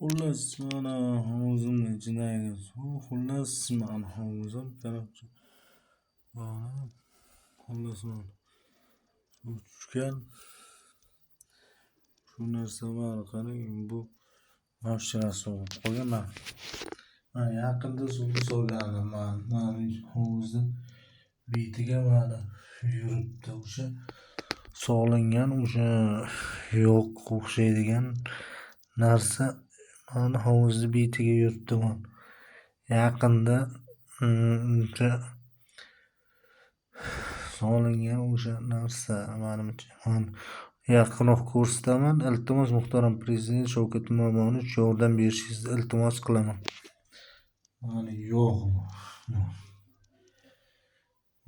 Xullas mana hovuzimni ichidagi suv, xullas mana hovuzim qarabchi. Mana xullas mana suv tushgan. Shu narsa bari qarang, bu mashina suv qo'yaman. Mana yaqinda suvni solganim mana hovuzni betiga mana yuribdi o'sha solingan o'sha yo'q o'xshaydigan narsa mana hovuzni betiga yuribdi. Mana yaqinda o'sha solingan o'sha narsa menimcha. Mana yaqinroq ko'rsataman. Iltimos muhtaram prezident Shavkat Miromonovich yordam berishingizni iltimos qilaman. Mana yo'q.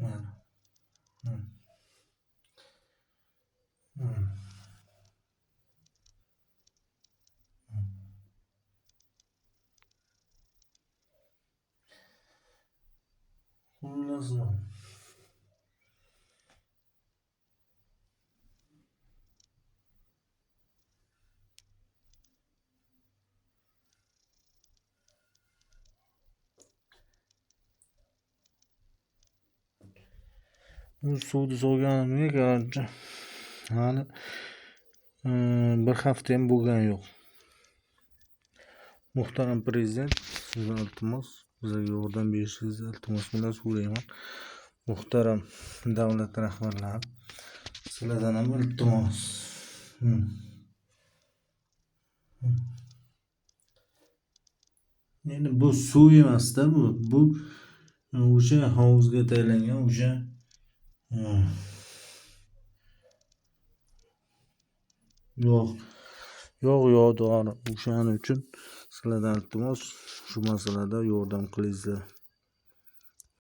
Mana. Xullas mana. Bu suvni solganimga qarabchi. Hali bir hafta ham bo'lgani yo'q. Muhtaram prezident, sizdan iltimos bizga yordam berishingizni iltimos bilan so'rayman. Muhtaram davlat rahbarlari, sizlardan ham iltimos. Endi bu suv emasda, bu o'sha hovuzga taylangan o'sha yog'dori. O'shaning uchun sizlardan iltimos shu masalada yordam qilingizlar.